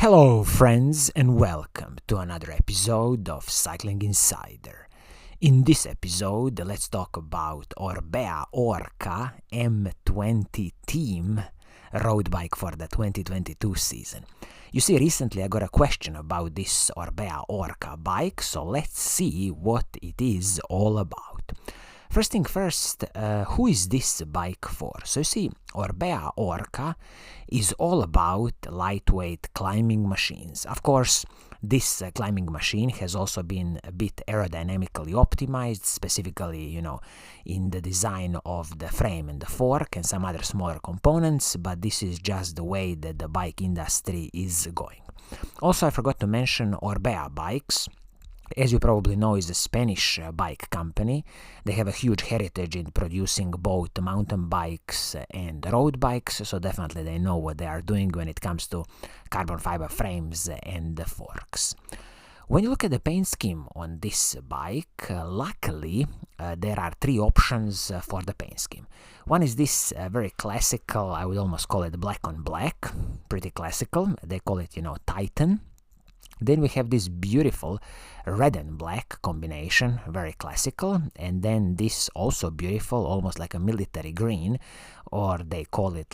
Hello friends and welcome to another episode of Cycling Insider. In this episode, let's talk about Orbea Orca M20 Team road bike for the 2022 season. You see, recently I got a question about this Orbea Orca bike, so let's see what it is all about. First thing first, who is this bike for? So you see, Orbea Orca is all about lightweight climbing machines. Of course, this climbing machine has also been a bit aerodynamically optimized, specifically, in the design of the frame and the fork and some other smaller components, but this is just the way that the bike industry is going. Also, I forgot to mention Orbea Bikes. As you probably know, is a Spanish bike company. They have a huge heritage in producing both mountain bikes and road bikes, so definitely they know what they are doing when it comes to carbon fiber frames and forks. When you look at the paint scheme on this bike, luckily there are three options for the paint scheme. One is this very classical, I would almost call it black on black, pretty classical. They call it, Titan. Then we have this beautiful red and black combination, very classical, and then this also beautiful, almost like a military green, or they call it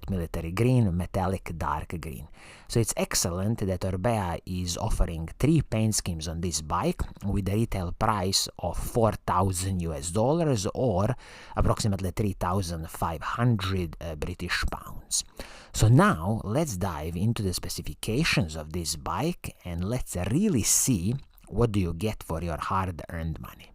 military green, metallic dark green. So it's excellent that Orbea is offering three paint schemes on this bike with a retail price of $4,000 or approximately 3,500 British pounds. So now let's dive into the specifications of this bike and let's really see what do you get for your hard-earned money.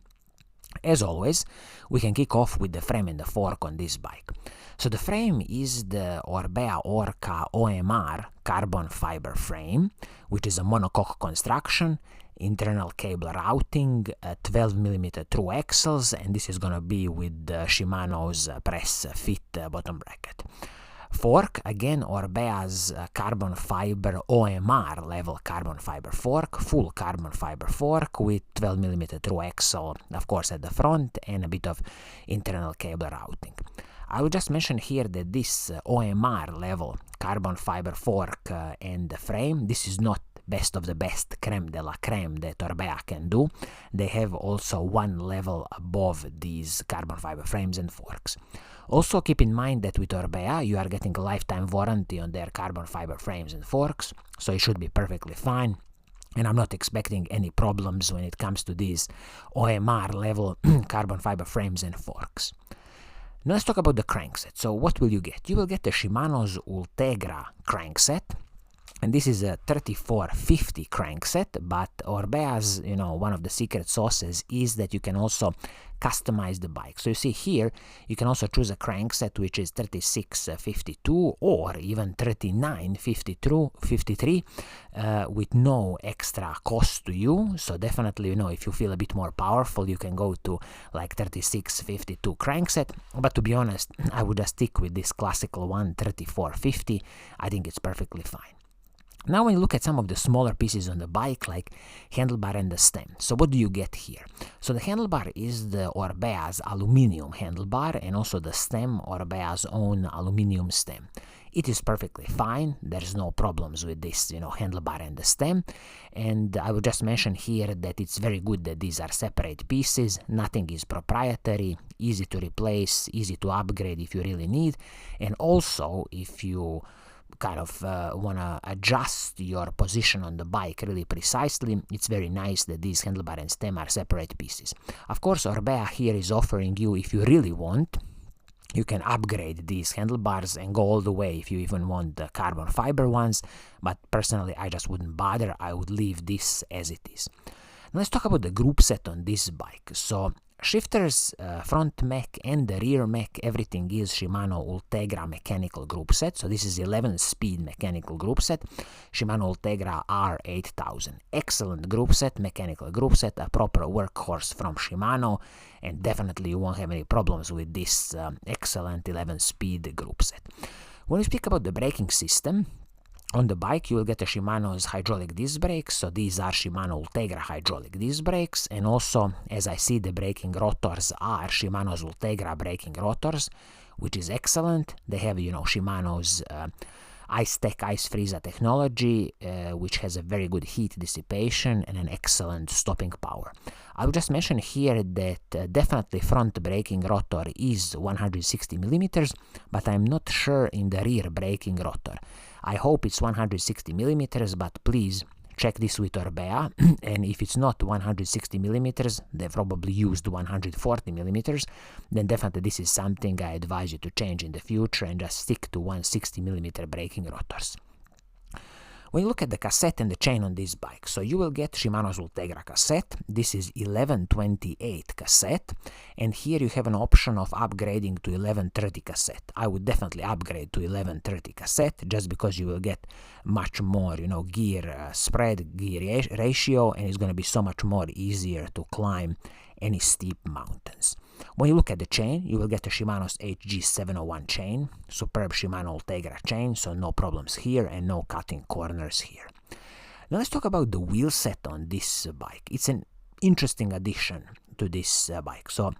As always, we can kick off with the frame and the fork on this bike. So the frame is the Orbea Orca OMR carbon fiber frame, which is a monocoque construction, internal cable routing, 12mm through axles, and this is going to be with Shimano's press fit bottom bracket. Fork, again, Orbea's carbon fiber OMR level carbon fiber fork, full carbon fiber fork with 12mm through axle, of course, at the front and a bit of internal cable routing. I would just mention here that this OMR level carbon fiber fork and the frame, this is not best of the best creme de la creme that Orbea can do. They have also one level above these carbon fiber frames and forks. Also keep in mind that with Orbea you are getting a lifetime warranty on their carbon fiber frames and forks, so it should be perfectly fine. And I'm not expecting any problems when it comes to these OMR level carbon fiber frames and forks. Now let's talk about the crankset. So what will you get? You will get the Shimano's Ultegra crankset. And this is a 3450 crankset, but Orbea's, one of the secret sauces is that you can also customize the bike. So you see here, you can also choose a crankset which is 3652 or even 3953 with no extra cost to you. So definitely, if you feel a bit more powerful, you can go to like 3652 crankset. But to be honest, I would just stick with this classical one, 3450. I think it's perfectly fine. Now when you look at some of the smaller pieces on the bike, like handlebar and the stem, so what do you get here? So the handlebar is the Orbea's aluminium handlebar, and also the stem, Orbea's own aluminium stem. It is perfectly fine, there's no problems with this, handlebar and the stem, and I would just mention here that it's very good that these are separate pieces, nothing is proprietary, easy to replace, easy to upgrade if you really need, and also if you kind of want to adjust your position on the bike really precisely, it's very nice that these handlebar and stem are separate pieces. Of course, Orbea here is offering you, if you really want, you can upgrade these handlebars and go all the way if you even want the carbon fiber ones, but personally I just wouldn't bother, I would leave this as it is. Now let's talk about the group set on this bike. So shifters, front mech and the rear mech, everything is Shimano Ultegra mechanical group set. So this is 11-speed mechanical group set, Shimano Ultegra R8000. Excellent group set, mechanical group set, a proper workhorse from Shimano, and definitely you won't have any problems with this excellent 11-speed group set. When we speak about the braking system, on the bike you will get a Shimano's hydraulic disc brakes, so these are Shimano Ultegra hydraulic disc brakes, and also, as I see, the braking rotors are Shimano's Ultegra braking rotors, which is excellent. They have, Shimano's ice-tech ice freezer technology, which has a very good heat dissipation and an excellent stopping power. I would just mention here that definitely front braking rotor is 160 millimeters, but I'm not sure in the rear braking rotor. I hope it's 160 millimeters, but please check this with Orbea, and if it's not 160 millimeters, they probably used 140 millimeters, then definitely this is something I advise you to change in the future and just stick to 160 millimeter braking rotors. When you look at the cassette and the chain on this bike, so you will get Shimano's Ultegra cassette. This is 1128 cassette, and here you have an option of upgrading to 1130 cassette. I would definitely upgrade to 1130 cassette just because you will get much more, gear spread, gear ratio, and it's going to be so much more easier to climb any steep mountains. When you look at the chain, you will get a Shimano's HG701 chain, superb Shimano Ultegra chain, so no problems here and no cutting corners here. Now let's talk about the wheel set on this bike. It's an interesting addition to this bike. So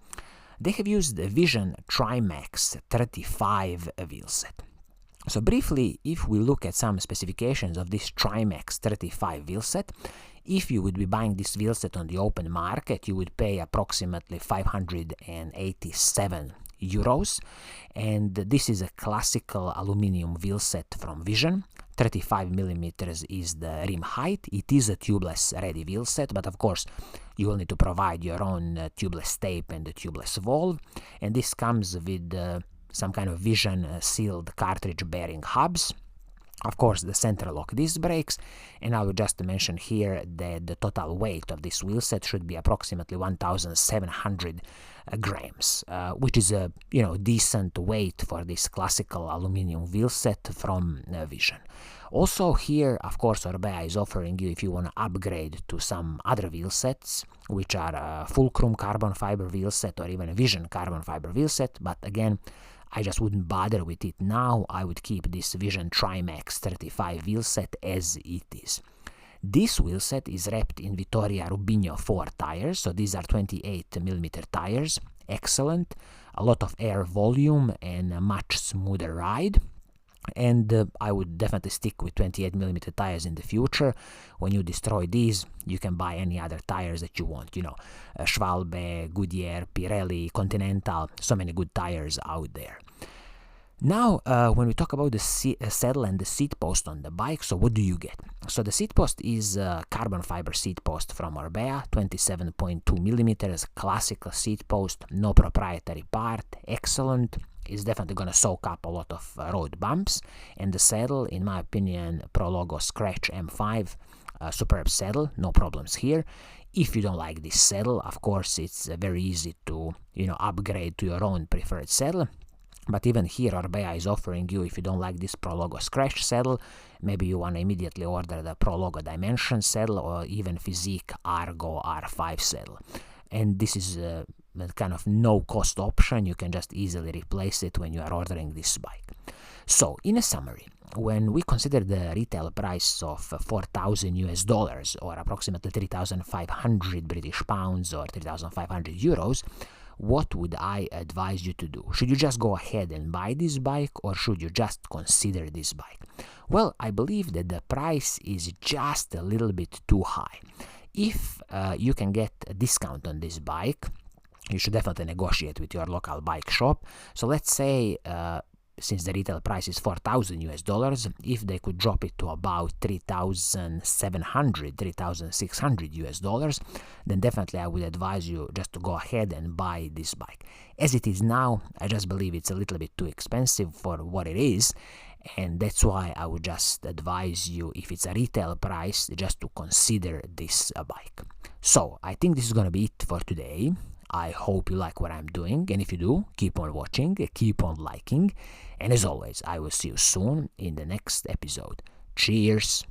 they have used the Vision Trimax 35 wheel set. So briefly, if we look at some specifications of this Trimax 35 wheel set, if you would be buying this wheel set on the open market, you would pay approximately 587 euros, and this is a classical aluminum wheel set from Vision. 35 millimeters is the rim height. It is a tubeless ready wheel set, but of course you will need to provide your own tubeless tape and the tubeless valve, and this comes with some kind of Vision sealed cartridge bearing hubs. Of course, the center lock disc brakes, and I would just mention here that the total weight of this wheel set should be approximately 1,700 grams, which is a decent weight for this classical aluminum wheel set from Vision. Also here, of course, Orbea is offering you, if you want to upgrade to some other wheel sets, which are Fulcrum carbon fiber wheel set or even a Vision carbon fiber wheel set, but again, I just wouldn't bother with it now. I would keep this Vision Trimax 35 wheel set as it is. This wheel set is wrapped in Vittoria Rubinho 4 tires, so these are 28mm tires. Excellent, a lot of air volume and a much smoother ride. And I would definitely stick with 28mm tires in the future. When you destroy these, you can buy any other tires that you want, Schwalbe, Goodyear, Pirelli, Continental, so many good tires out there. Now, when we talk about the saddle and the seat post on the bike, so what do you get? So the seat post is a carbon fiber seat post from Orbea, 27.2 millimeters, classical seat post, no proprietary part, excellent. Is definitely going to soak up a lot of road bumps, and the saddle, in my opinion, Pro Logo Scratch M5, superb saddle, no problems here. If you don't like this saddle, of course, it's very easy to upgrade to your own preferred saddle. But even here, Orbea is offering you, if you don't like this Pro Logo Scratch saddle, maybe you want to immediately order the Pro Logo Dimension saddle or even Physique Argo R5 saddle. And this is a kind of no-cost option. You can just easily replace it when you are ordering this bike. So, in a summary, when we consider the retail price of 4,000 US dollars or approximately 3,500 British pounds or 3,500 euros, what would I advise you to do? Should you just go ahead and buy this bike, or should you just consider this bike? Well, I believe that the price is just a little bit too high. If you can get a discount on this bike, you should definitely negotiate with your local bike shop. So let's say, since the retail price is 4,000 US dollars, if they could drop it to about 3,700, 3,600 US dollars, then definitely I would advise you just to go ahead and buy this bike. As it is now, I just believe it's a little bit too expensive for what it is, and that's why I would just advise you, if it's a retail price, just to consider this bike. So I think this is going to be it for today. I hope you like what I'm doing, and if you do, keep on watching, keep on liking, and as always, I will see you soon in the next episode. Cheers!